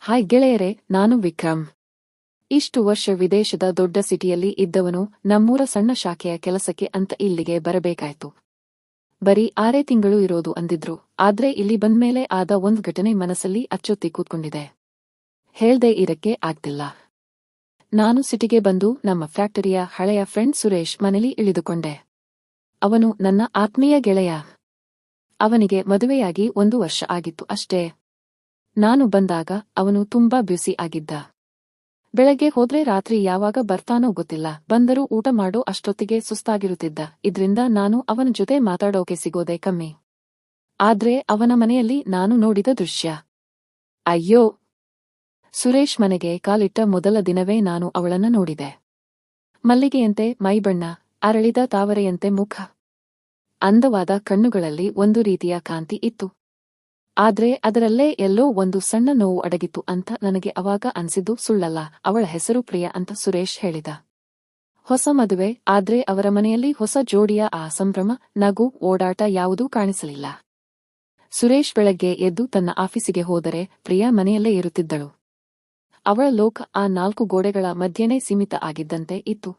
Hi ಗೆಳೆಯರೆ, ನಾನು ವಿಕ್ರಮ್. ಇಷ್ಟು ವರ್ಷ ವಿದೇಶದ ದೊಡ್ಡ ಸಿಟಿಯಲ್ಲಿ ಇದ್ದವನು ನಮ್ಮೂರ ಸಣ್ಣ ಶಾಖೆಯ ಕೆಲಸಕ್ಕೆ ಅಂತ ಇಲ್ಲಿಗೆ ಬರಬೇಕಾಯ್ತು. ಬರೀ 6 ತಿಂಗಳು ಇರೋದು ಅಂದಿದ್ರು, ಆದ್ರೆ ಇಲ್ಲಿ ಬಂದ್ಮೇಲೆ ಆದ ಒಂದ್ ಘಟನೆ ಮನಸ್ಸಲ್ಲಿ ಅಚ್ಚೊತ್ತಿ ಕೂತ್ಕೊಂಡಿದೆ. ಹೇಳ್ದೆ ಇರಕ್ಕೆ ಆಗ್ತಿಲ್ಲ. ನಾನು ಸಿಟಿಗೆ ಬಂದು ನಮ್ಮ ಫ್ಯಾಕ್ಟರಿಯ ಹಳೆಯ ಫ್ರೆಂಡ್ ಸುರೇಶ್ ಮನೆಲಿ ಇಳಿದುಕೊಂಡೆ. ಅವನು ನನ್ನ ಆತ್ಮೀಯ ಗೆಳೆಯ. ಅವನಿಗೆ ಮದುವೆಯಾಗಿ 1 ವರ್ಷ ಆಗಿತ್ತು ಅಷ್ಟೇ. ನಾನು ಬಂದಾಗ ಅವನು ತುಂಬಾ ಬ್ಯುಸಿ ಆಗಿದ್ದ. ಬೆಳಗ್ಗೆ ಹೋದ್ರೆ ರಾತ್ರಿ ಯಾವಾಗ ಬರ್ತಾನೋ ಗೊತ್ತಿಲ್ಲ, ಬಂದರೂ ಊಟ ಮಾಡೋ ಅಷ್ಟೊತ್ತಿಗೆ ಸುಸ್ತಾಗಿರುತ್ತಿದ್ದ. ಇದ್ರಿಂದ ನಾನು ಅವನ ಜೊತೆ ಮಾತಾಡೋಕೆ ಸಿಗೋದೇ ಕಮ್ಮಿ. ಆದ್ರೆ ಅವನ ಮನೆಯಲ್ಲಿ ನಾನು ನೋಡಿದ ದೃಶ್ಯ, ಅಯ್ಯೋ! ಸುರೇಶ್ ಮನೆಗೆ ಕಾಲಿಟ್ಟ ಮೊದಲ ದಿನವೇ ನಾನು ಅವಳನ್ನ ನೋಡಿದೆ. ಮಲ್ಲಿಗೆಯಂತೆ ಮೈಬಣ್ಣ, ಅರಳಿದ ತಾವರೆಯಂತೆ ಮುಖ, ಅಂದವಾದ ಕಣ್ಣುಗಳಲ್ಲಿ ಒಂದು ರೀತಿಯ ಕಾಂತಿ ಇತ್ತು. ಆದ್ರೆ ಅದರಲ್ಲೇ ಎಲ್ಲೋ ಒಂದು ಸಣ್ಣ ನೋವು ಅಡಗಿತ್ತು ಅಂತ ನನಗೆ ಅವಾಗ ಅನ್ಸಿದ್ದು ಸುಳ್ಳಲ್ಲ. ಅವಳ ಹೆಸರು ಪ್ರಿಯಾ ಅಂತ ಸುರೇಶ್ ಹೇಳಿದ. ಹೊಸ ಮದುವೆ, ಆದ್ರೆ ಅವರ ಮನೆಯಲ್ಲಿ ಹೊಸ ಜೋಡಿಯ ಆ ಸಂಭ್ರಮ, ನಗು, ಓಡಾಟ ಯಾವುದೂ ಕಾಣಿಸಲಿಲ್ಲ. ಸುರೇಶ್ ಬೆಳಗ್ಗೆ ಎದ್ದು ತನ್ನ ಆಫೀಸಿಗೆ ಹೋದರೆ ಪ್ರಿಯಾ ಮನೆಯಲ್ಲೇ ಇರುತ್ತಿದ್ದಳು. ಅವಳ ಲೋಕ ಆ 4 ಗೋಡೆಗಳ ಮಧ್ಯೆನೇ ಸೀಮಿತ ಆಗಿದ್ದಂತೆ ಇತ್ತು.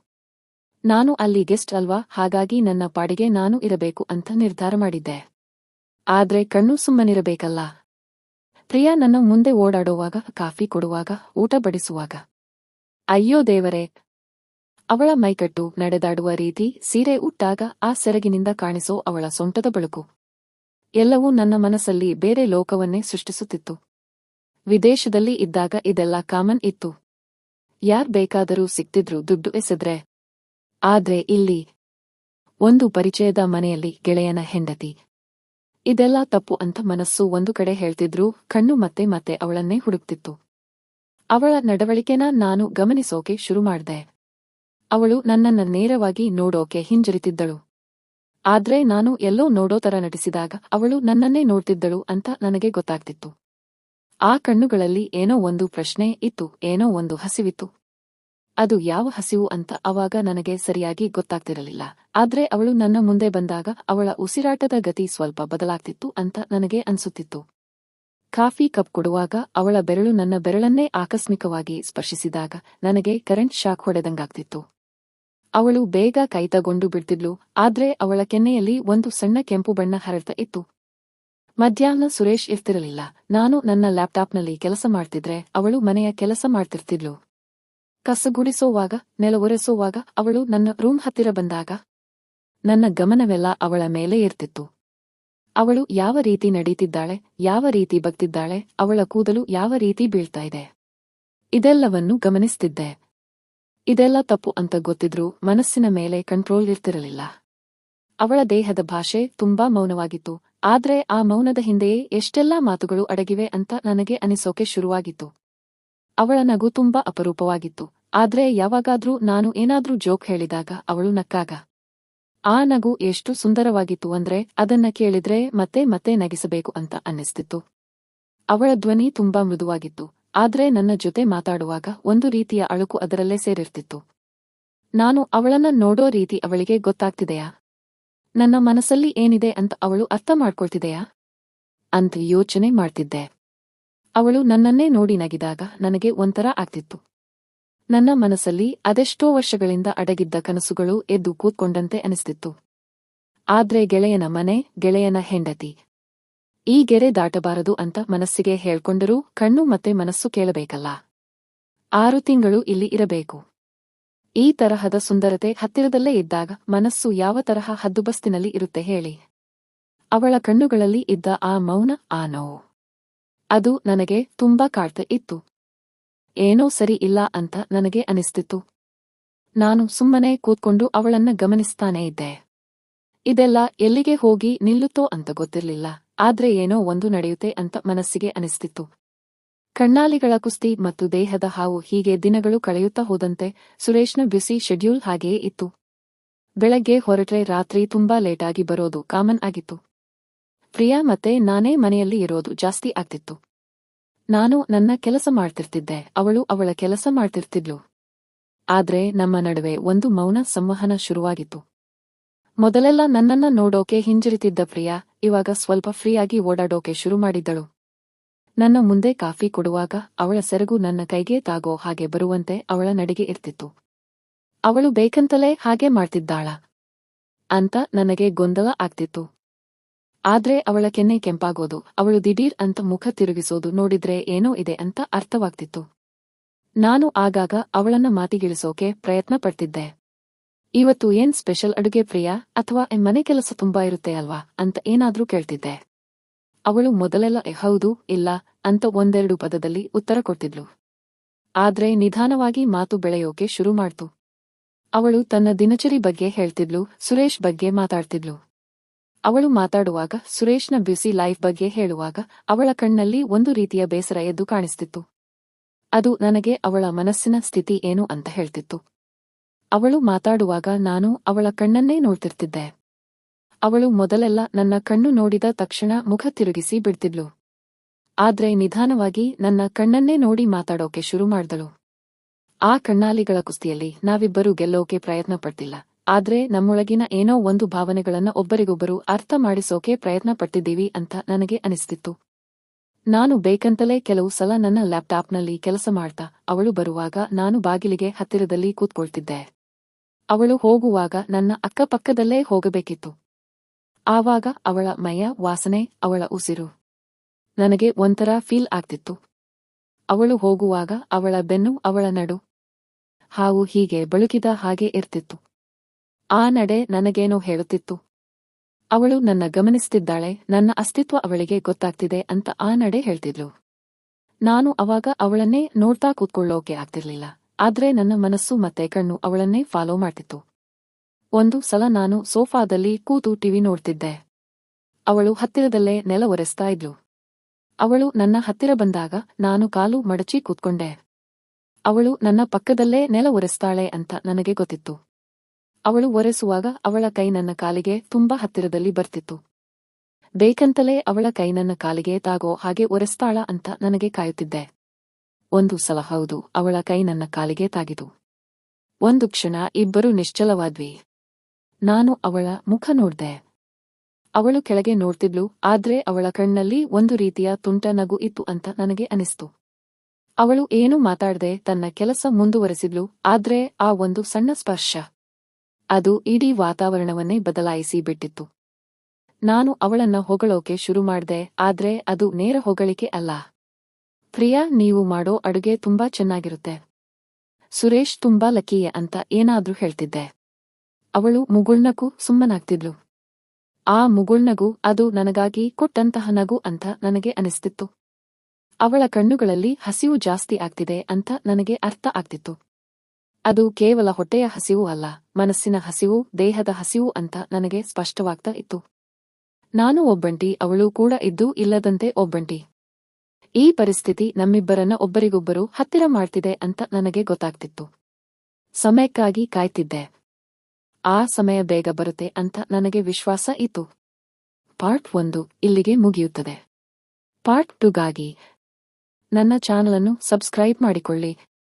ನಾನು ಅಲ್ಲಿ ಗೆಸ್ಟ್ ಅಲ್ವಾ, ಹಾಗಾಗಿ ನನ್ನ ಪಾಡಿಗೆ ನಾನು ಇರಬೇಕು ಅಂತ ನಿರ್ಧಾರ ಮಾಡಿದ್ದೆ. ಆದ್ರೆ ಕಣ್ಣು ಸುಮ್ಮನಿರಬೇಕಲ್ಲ. ಪ್ರಿಯಾ ನನ್ನ ಮುಂದೆ ಓಡಾಡುವಾಗ, ಕಾಫಿ ಕೊಡುವಾಗ, ಊಟ ಬಡಿಸುವಾಗ, ಅಯ್ಯೋ ದೇವರೇ! ಅವಳ ಮೈಕಟ್ಟು, ನಡೆದಾಡುವ ರೀತಿ, ಸೀರೆ ಉಟ್ಟಾಗ ಆ ಸೆರಗಿನಿಂದ ಕಾಣಿಸೋ ಅವಳ ಸೊಂಟದ ಬಳುಕು, ಎಲ್ಲವೂ ನನ್ನ ಮನಸ್ಸಲ್ಲಿ ಬೇರೆ ಲೋಕವನ್ನೇ ಸೃಷ್ಟಿಸುತ್ತಿತ್ತು. ವಿದೇಶದಲ್ಲಿ ಇದ್ದಾಗ ಇದೆಲ್ಲ ಕಾಮನ್ ಇತ್ತು. ಯಾರ್ ಬೇಕಾದರೂ ಸಿಕ್ತಿದ್ರು ದುಡ್ಡು ಎಸೆದ್ರೆ. ಆದ್ರೆ ಇಲ್ಲಿ ಒಂದು ಪರಿಚಯದ ಮನೆಯಲ್ಲಿ ಗೆಳೆಯನ ಹೆಂಡತಿ, ಇದೆಲ್ಲ ತಪ್ಪು ಅಂತ ಮನಸ್ಸು ಒಂದು ಕಡೆ ಹೇಳ್ತಿದ್ರು, ಕಣ್ಣು ಮತ್ತೆ ಮತ್ತೆ ಅವಳನ್ನೇ ಹುಡುಕ್ತಿತ್ತು. ಅವಳ ನಡವಳಿಕೆನ ನಾನು ಗಮನಿಸೋಕೆ ಶುರು ಮಾಡ್ದೆ. ಅವಳು ನನ್ನನ್ನ ನೇರವಾಗಿ ನೋಡೋಕೆ ಹಿಂಜರಿತಿದ್ದಳು. ಆದ್ರೆ ನಾನು ಎಲ್ಲೋ ನೋಡೋ ತರ ನಟಿಸಿದಾಗ ಅವಳು ನನ್ನನ್ನೇ ನೋಡ್ತಿದ್ದಳು ಅಂತ ನನಗೆ ಗೊತ್ತಾಗ್ತಿತ್ತು. ಆ ಕಣ್ಣುಗಳಲ್ಲಿ ಏನೋ ಒಂದು ಪ್ರಶ್ನೆ ಇತ್ತು, ಏನೋ ಒಂದು ಹಸಿವಿತ್ತು. ಅದು ಯಾವ ಹಸಿವು ಅಂತ ಅವಾಗ ನನಗೆ ಸರಿಯಾಗಿ ಗೊತ್ತಾಗ್ತಿರಲಿಲ್ಲ. ಆದ್ರೆ ಅವಳು ನನ್ನ ಮುಂದೆ ಬಂದಾಗ ಅವಳ ಉಸಿರಾಟದ ಗತಿ ಸ್ವಲ್ಪ ಬದಲಾಗ್ತಿತ್ತು ಅಂತ ನನಗೆ ಅನ್ಸುತ್ತಿತ್ತು. ಕಾಫಿ ಕಪ್ ಕೊಡುವಾಗ ಅವಳ ಬೆರಳು ನನ್ನ ಬೆರಳನ್ನೇ ಆಕಸ್ಮಿಕವಾಗಿ ಸ್ಪರ್ಶಿಸಿದಾಗ ನನಗೆ ಕರೆಂಟ್ ಶಾಕ್ ಹೊಡೆದಂಗಾಗ್ತಿತ್ತು. ಅವಳು ಬೇಗ ಕೈ ತಗೊಂಡು ಬಿಡ್ತಿದ್ಲು, ಆದ್ರೆ ಅವಳ ಕೆನ್ನೆಯಲ್ಲಿ ಒಂದು ಸಣ್ಣ ಕೆಂಪು ಬಣ್ಣ ಹರಡ್ತಾ ಇತ್ತು. ಮಧ್ಯಾಹ್ನ ಸುರೇಶ್ ಇರ್ತಿರಲಿಲ್ಲ. ನಾನು ನನ್ನ ಲ್ಯಾಪ್ಟಾಪ್ನಲ್ಲಿ ಕೆಲಸ ಮಾಡ್ತಿದ್ರೆ ಅವಳು ಮನೆಯ ಕೆಲಸ ಮಾಡ್ತಿರ್ತಿದ್ಲು. ಕಸಗುಡಿಸೋವಾಗ, ನೆಲ ಒರೆಸೋವಾಗ ಅವಳು ನನ್ನ ರೂಮ್ ಹತ್ತಿರ ಬಂದಾಗ ನನ್ನ ಗಮನವೆಲ್ಲ ಅವಳ ಮೇಲೆ ಇರ್ತಿತ್ತು. ಅವಳು ಯಾವ ರೀತಿ ನಡೀತಿದ್ದಾಳೆ, ಯಾವ ರೀತಿ ಬಗ್ತಿದ್ದಾಳೆ, ಅವಳ ಕೂದಲು ಯಾವ ರೀತಿ ಬೀಳ್ತಾ ಇದೆ, ಇದೆಲ್ಲವನ್ನೂ ಗಮನಿಸ್ತಿದ್ದೆ. ಇದೆಲ್ಲ ತಪ್ಪು ಅಂತ ಗೊತ್ತಿದ್ರೂ ಮನಸ್ಸಿನ ಮೇಲೆ ಕಂಟ್ರೋಲ್ ಇರ್ತಿರಲಿಲ್ಲ. ಅವಳ ದೇಹದ ಭಾಷೆ ತುಂಬಾ ಮೌನವಾಗಿತ್ತು, ಆದ್ರೆ ಆ ಮೌನದ ಹಿಂದೆಯೇ ಎಷ್ಟೆಲ್ಲಾ ಮಾತುಗಳು ಅಡಗಿವೆ ಅಂತ ನನಗೆ ಅನಿಸೋಕೆ ಶುರುವಾಗಿತ್ತು. ಅವಳ ನಗು ತುಂಬಾ ಅಪರೂಪವಾಗಿತ್ತು, ಆದ್ರೆ ಯಾವಾಗಾದ್ರೂ ನಾನು ಏನಾದ್ರೂ ಜೋಕ್ ಹೇಳಿದಾಗ ಅವಳು ನಕ್ಕಾಗ ಆ ನಗು ಎಷ್ಟು ಸುಂದರವಾಗಿತ್ತು ಅಂದ್ರೆ ಅದನ್ನ ಕೇಳಿದ್ರೆ ಮತ್ತೆ ಮತ್ತೆ ನಗಿಸಬೇಕು ಅಂತ ಅನ್ನಿಸ್ತಿತ್ತು. ಅವಳ ಧ್ವನಿ ತುಂಬಾ ಮೃದುವಾಗಿತ್ತು, ಆದ್ರೆ ನನ್ನ ಜೊತೆ ಮಾತಾಡುವಾಗ ಒಂದು ರೀತಿಯ ಅಳುಕು ಅದರಲ್ಲೇ ಸೇರಿರ್ತಿತ್ತು. ನಾನು ಅವಳನ್ನ ನೋಡೋ ರೀತಿ ಅವಳಿಗೆ ಗೊತ್ತಾಗ್ತಿದೆಯಾ? ನನ್ನ ಮನಸ್ಸಲ್ಲಿ ಏನಿದೆ ಅಂತ ಅವಳು ಅರ್ಥ ಮಾಡ್ಕೊಳ್ತಿದೆಯಾ ಅಂತ ಯೋಚನೆ ಮಾಡ್ತಿದ್ದೆ. ಅವಳು ನನ್ನನ್ನೇ ನೋಡಿ ನಗಿದಾಗ ನನಗೆ ಒಂಥರ ಆಗ್ತಿತ್ತು. ನನ್ನ ಮನಸ್ಸಲ್ಲಿ ಅದೆಷ್ಟೋ ವರ್ಷಗಳಿಂದ ಅಡಗಿದ್ದ ಕನಸುಗಳು ಎದ್ದು ಕೂತ್ಕೊಂಡಂತೆ ಅನಿಸ್ತಿತ್ತು. ಆದ್ರೆ ಗೆಳೆಯನ ಮನೆ, ಗೆಳೆಯನ ಹೆಂಡತಿ, ಈ ಗೆರೆ ದಾಟಬಾರದು ಅಂತ ಮನಸ್ಸಿಗೆ ಹೇಳ್ಕೊಂಡರೂ ಕಣ್ಣು ಮತ್ತೆ ಮನಸ್ಸು ಕೇಳಬೇಕಲ್ಲ. 6 ತಿಂಗಳು ಇಲ್ಲಿ ಇರಬೇಕು. ಈ ತರಹದ ಸುಂದರತೆ ಹತ್ತಿರದಲ್ಲೇ ಇದ್ದಾಗ ಮನಸ್ಸು ಯಾವ ತರಹ ಹದ್ದುಬಸ್ತಿನಲ್ಲಿ ಇರುತ್ತೆ ಹೇಳಿ? ಅವಳ ಕಣ್ಣುಗಳಲ್ಲಿ ಇದ್ದ ಆ ಮೌನ, ಆ ನೋವು, ಅದು ನನಗೆ ತುಂಬಾ ಕಾಡ್ತಾ ಇತ್ತು. ಏನೋ ಸರಿ ಇಲ್ಲ ಅಂತ ನನಗೆ ಅನಿಸ್ತಿತ್ತು. ನಾನು ಸುಮ್ಮನೆ ಕೂತ್ಕೊಂಡು ಅವಳನ್ನ ಗಮನಿಸ್ತಾನೇ ಇದ್ದೆ. ಇದೆಲ್ಲ ಎಲ್ಲಿಗೆ ಹೋಗಿ ನಿಲ್ಲುತ್ತೋ ಅಂತ ಗೊತ್ತಿರ್ಲಿಲ್ಲ, ಆದ್ರೆ ಏನೋ ಒಂದು ನಡೆಯುತ್ತೆ ಅಂತ ಮನಸ್ಸಿಗೆ ಅನಿಸ್ತಿತ್ತು. ಕಣ್ಣಾಲಿಗಳ ಕುಸ್ತಿ ಮತ್ತು ದೇಹದ ಹಾವು, ಹೀಗೆ ದಿನಗಳು ಕಳೆಯುತ್ತಾ ಹೋದಂತೆ ಸುರೇಶ್ನ ಬ್ಯುಸಿ ಶೆಡ್ಯೂಲ್ ಹಾಗೆಯೇ ಇತ್ತು. ಬೆಳಗ್ಗೆ ಹೊರಟ್ರೆ ರಾತ್ರಿ ತುಂಬಾ ಲೇಟಾಗಿ ಬರೋದು ಕಾಮನ್ ಆಗಿತ್ತು. ಪ್ರಿಯಾ ಮತ್ತೆ ನಾನೇ ಮನೆಯಲ್ಲಿ ಇರೋದು ಜಾಸ್ತಿ ಆಗ್ತಿತ್ತು. ನಾನು ನನ್ನ ಕೆಲಸ ಮಾಡ್ತಿರ್ತಿದ್ದೆ, ಅವಳು ಅವಳ ಕೆಲಸ ಮಾಡ್ತಿರ್ತಿದ್ಲು. ಆದ್ರೆ ನಮ್ಮ ನಡುವೆ ಒಂದು ಮೌನ ಸಂವಹನ ಶುರುವಾಗಿತ್ತು. ಮೊದಲೆಲ್ಲ ನನ್ನನ್ನ ನೋಡೋಕೆ ಹಿಂಜರಿತಿದ್ದ ಪ್ರಿಯಾ ಇವಾಗ ಸ್ವಲ್ಪ ಫ್ರೀಯಾಗಿ ಓಡಾಡೋಕೆ ಶುರು ಮಾಡಿದ್ದಳು. ನನ್ನ ಮುಂದೆ ಕಾಫಿ ಕೊಡುವಾಗ ಅವಳ ಸೆರಗು ನನ್ನ ಕೈಗೆ ತಾಗೋ ಹಾಗೆ ಬರುವಂತೆ ಅವಳ ನಡಿಗೆ ಇರ್ತಿತ್ತು. ಅವಳು ಬೇಕಂತಲೇ ಹಾಗೆ ಮಾಡ್ತಿದ್ದಾಳ ಅಂತ ನನಗೆ ಗೊಂದಲ ಆಗ್ತಿತ್ತು. ಆದ್ರೆ ಅವಳ ಕೆನ್ನೆ ಕೆಂಪಾಗೋದು, ಅವಳು ದಿಢೀರ್ ಅಂತ ಮುಖ ತಿರುಗಿಸೋದು ನೋಡಿದ್ರೆ ಏನೋ ಇದೆ ಅಂತ ಅರ್ಥವಾಗ್ತಿತ್ತು. ನಾನು ಆಗಾಗ ಅವಳನ್ನ ಮಾತಿಗಿಳಿಸೋಕೆ ಪ್ರಯತ್ನ ಪಡ್ತಿದ್ದೆ. ಇವತ್ತು ಏನ್ ಸ್ಪೆಷಲ್ ಅಡುಗೆ ಪ್ರಿಯಾ, ಅಥವಾ ಮನೆ ಕೆಲಸ ತುಂಬಾ ಇರುತ್ತೆ ಅಲ್ವಾ ಅಂತ ಏನಾದ್ರೂ ಕೇಳ್ತಿದ್ದೆ. ಅವಳು ಮೊದಲೆಲ್ಲ ಹೌದು ಇಲ್ಲ ಅಂತ ಒಂದೆರಡು ಪದದಲ್ಲಿ ಉತ್ತರ ಕೊಡ್ತಿದ್ಲು. ಆದ್ರೆ ನಿಧಾನವಾಗಿ ಮಾತು ಬೆಳೆಯೋಕೆ ಶುರು ಮಾಡ್ತು. ಅವಳು ತನ್ನ ದಿನಚರಿ ಬಗ್ಗೆ ಹೇಳ್ತಿದ್ಲು, ಸುರೇಶ್ ಬಗ್ಗೆ ಮಾತಾಡ್ತಿದ್ಲು. ಅವಳು ಮಾತಾಡುವಾಗ, ಸುರೇಶ್ನ ಬ್ಯುಸಿ ಲೈಫ್ ಬಗ್ಗೆ ಹೇಳುವಾಗ ಅವಳ ಕಣ್ಣಲ್ಲಿ ಒಂದು ರೀತಿಯ ಬೇಸರ ಎದ್ದು ಕಾಣಿಸ್ತಿತ್ತು. ಅದು ನನಗೆ ಅವಳ ಮನಸ್ಸಿನ ಸ್ಥಿತಿ ಏನು ಅಂತ ಹೇಳ್ತಿತ್ತು. ಅವಳು ಮಾತಾಡುವಾಗ ನಾನು ಅವಳ ಕಣ್ಣನ್ನೇ ನೋಡ್ತಿರ್ತಿದ್ದೆ. ಅವಳು ಮೊದಲೆಲ್ಲ ನನ್ನ ಕಣ್ಣು ನೋಡಿದ ತಕ್ಷಣ ಮುಖ ತಿರುಗಿಸಿ ಬಿಡ್ತಿದ್ಲು. ಆದ್ರೆ ನಿಧಾನವಾಗಿ ನನ್ನ ಕಣ್ಣನ್ನೇ ನೋಡಿ ಮಾತಾಡೋಕೆ ಶುರು ಮಾಡ್ದಳು. ಆ ಕಣ್ಣಾಲಿಗಳ ಕುಸ್ತಿಯಲ್ಲಿ ನಾವಿಬ್ಬರೂ ಗೆಲ್ಲೋಕೆ ಪ್ರಯತ್ನ ಪಡ್ತಿಲ್ಲ, ಆದ್ರೆ ನಮ್ಮೊಳಗಿನ ಏನೋ ಒಂದು ಭಾವನೆಗಳನ್ನ ಒಬ್ಬರಿಗೊಬ್ಬರು ಅರ್ಥ ಮಾಡಿಸೋಕೆ ಪ್ರಯತ್ನ ಪಟ್ಟಿದ್ದೀವಿ ಅಂತ ನನಗೆ ಅನಿಸ್ತಿತ್ತು. ನಾನು ಬೇಕಂತಲೇ ಕೆಲವು ಸಲ ನನ್ನ ಲ್ಯಾಪ್ಟಾಪ್ನಲ್ಲಿ ಕೆಲಸ ಮಾಡ್ತಾ ಅವಳು ಬರುವಾಗ ನಾನು ಬಾಗಿಲಿಗೆ ಹತ್ತಿರದಲ್ಲಿ ಕೂತ್ಕೊಳ್ತಿದ್ದೆ. ಅವಳು ಹೋಗುವಾಗ ನನ್ನ ಅಕ್ಕಪಕ್ಕದಲ್ಲೇ ಹೋಗಬೇಕಿತ್ತು. ಆವಾಗ ಅವಳ ಮೈಯ ವಾಸನೆ, ಅವಳ ಉಸಿರು ನನಗೆ ಒಂಥರ ಫೀಲ್ ಆಗ್ತಿತ್ತು. ಅವಳು ಹೋಗುವಾಗ ಅವಳ ಬೆನ್ನು, ಅವಳ ನಡು, ಹಾವು ಹೀಗೆ ಬಳುಕಿದ ಹಾಗೆ ಇರ್ತಿತ್ತು. ಆ ನಡೆ ನನಗೇನೋ ಹೇಳುತ್ತಿತ್ತು. ಅವಳು ನನ್ನ ಗಮನಿಸ್ತಿದ್ದಾಳೆ, ನನ್ನ ಅಸ್ತಿತ್ವ ಅವಳಿಗೆ ಗೊತ್ತಾಗ್ತಿದೆ ಅಂತ ಆ ನಡೆ ಹೇಳ್ತಿದ್ಲು. ನಾನು ಅವಾಗ ಅವಳನ್ನೇ ನೋಡ್ತಾ ಕೂತ್ಕೊಳ್ಳೋಕೆ ಆಗ್ತಿರ್ಲಿಲ್ಲ, ಆದ್ರೆ ನನ್ನ ಮನಸ್ಸು ಮತ್ತೆ ಕಣ್ಣು ಅವಳನ್ನೇ ಫಾಲೋ ಮಾಡ್ತಿತ್ತು. ಒಂದು ಸಲ ನಾನು ಸೋಫಾದಲ್ಲಿ ಕೂತು ಟಿವಿ ನೋಡ್ತಿದ್ದೆ. ಅವಳು ಹತ್ತಿರದಲ್ಲೇ ನೆಲ ಒರೆಸ್ತಾ ಇದ್ಲು. ಅವಳು ನನ್ನ ಹತ್ತಿರ ಬಂದಾಗ ನಾನು ಕಾಲು ಮಡಚಿ ಕೂತ್ಕೊಂಡೆ. ಅವಳು ನನ್ನ ಪಕ್ಕದಲ್ಲೇ ನೆಲ ಒರೆಸ್ತಾಳೆ ಅಂತ ನನಗೆ ಗೊತ್ತಿತ್ತು. ಅವಳು ಒರೆಸುವಾಗ ಅವಳ ಕೈ ನನ್ನ ಕಾಲಿಗೆ ತುಂಬಾ ಹತ್ತಿರದಲ್ಲಿ ಬರ್ತಿತ್ತು. ಬೇಕಂತಲೇ ಅವಳ ಕೈ ನನ್ನ ಕಾಲಿಗೆ ತಾಗೋ ಹಾಗೆ ಒರೆಸ್ತಾಳ ಅಂತ ನನಗೆ ಕಾಯುತ್ತಿದ್ದೆ. ಒಂದು ಸಲ ಹೌದು, ಅವಳ ಕೈ ನನ್ನ ಕಾಲಿಗೆ ತಾಗಿತು. ಒಂದು ಕ್ಷಣ ಇಬ್ಬರು ನಿಶ್ಚಲವಾದ್ವಿ. ನಾನು ಅವಳ ಮುಖ ನೋಡ್ದೆ. ಅವಳು ಕೆಳಗೆ ನೋಡ್ತಿದ್ಲು, ಆದ್ರೆ ಅವಳ ಕಣ್ಣಲ್ಲಿ ಒಂದು ರೀತಿಯ ತುಂಟ ನಗು ಇತ್ತು ಅಂತ ನನಗೆ ಅನಿಸ್ತು. ಅವಳು ಏನೂ ಮಾತಾಡ್ದೆ ತನ್ನ ಕೆಲಸ ಮುಂದುವರೆಸಿದ್ಲು, ಆದ್ರೆ ಆ ಒಂದು ಸಣ್ಣ ಸ್ಪರ್ಶ, ಅದು ಇಡೀ ವಾತಾವರಣವನ್ನೇ ಬದಲಾಯಿಸಿ ಬಿಟ್ಟಿತ್ತು. ನಾನು ಅವಳನ್ನ ಹೊಗಳೋಕೆ ಶುರು ಮಾಡ್ದೆ, ಆದ್ರೆ ಅದು ನೇರ ಹೊಗಳಿಕೆ ಅಲ್ಲ. ಪ್ರಿಯಾ, ನೀವು ಮಾಡೋ ಅಡುಗೆ ತುಂಬಾ ಚೆನ್ನಾಗಿರುತ್ತೆ. ಸುರೇಶ್ ತುಂಬಾ ಲಕ್ಕೀಯೆ ಅಂತ ಏನಾದ್ರೂ ಹೇಳ್ತಿದ್ದೆ. ಅವಳು ಮುಗುಳ್ನಕ್ಕೂ ಸುಮ್ಮನಾಗ್ತಿದ್ಲು. ಆ ಮುಗುಳ್ನಗು ಅದು ನನಗಾಗಿ ಕೊಟ್ಟಂತಹ ನಗು ಅಂತ ನನಗೆ ಅನಿಸ್ತಿತ್ತು. ಅವಳ ಕಣ್ಣುಗಳಲ್ಲಿ ಹಸಿವು ಜಾಸ್ತಿ ಆಗ್ತಿದೆ ಅಂತ ನನಗೆ ಅರ್ಥ ಆಗ್ತಿತ್ತು. ಅದು ಕೇವಲ ಹೊಟ್ಟೆಯ ಹಸಿವು ಅಲ್ಲ, ಮನಸ್ಸಿನ ಹಸಿವು, ದೇಹದ ಹಸಿವು ಅಂತ ನನಗೆ ಸ್ಪಷ್ಟವಾಗ್ತಾ ಇತ್ತು. ನಾನು ಒಬ್ಬಂಟಿ, ಅವಳು ಕೂಡ ಇದ್ದು ಇಲ್ಲದಂತೆ ಒಬ್ಬಂಟಿ. ಈ ಪರಿಸ್ಥಿತಿ ನಮ್ಮಿಬ್ಬರನ್ನ ಒಬ್ಬರಿಗೊಬ್ಬರು ಹತ್ತಿರ ಮಾಡ್ತಿದೆ ಅಂತ ನನಗೆ ಗೊತ್ತಾಗ್ತಿತ್ತು. ಸಮಯಕ್ಕಾಗಿ ಕಾಯ್ತಿದ್ದೆ. ಆ ಸಮಯ ಬೇಗ ಬರುತ್ತೆ ಅಂತ ನನಗೆ ವಿಶ್ವಾಸ ಇತ್ತು. ಪಾರ್ಟ್ 1 ಇಲ್ಲಿಗೆ ಮುಗಿಯುತ್ತದೆ. ಪಾರ್ಟ್ 2ಗಾಗಿ ನನ್ನ ಚಾನಲ್ ಅನ್ನು ಸಬ್ಸ್ಕ್ರೈಬ್ ಮಾಡಿಕೊಳ್ಳಿ.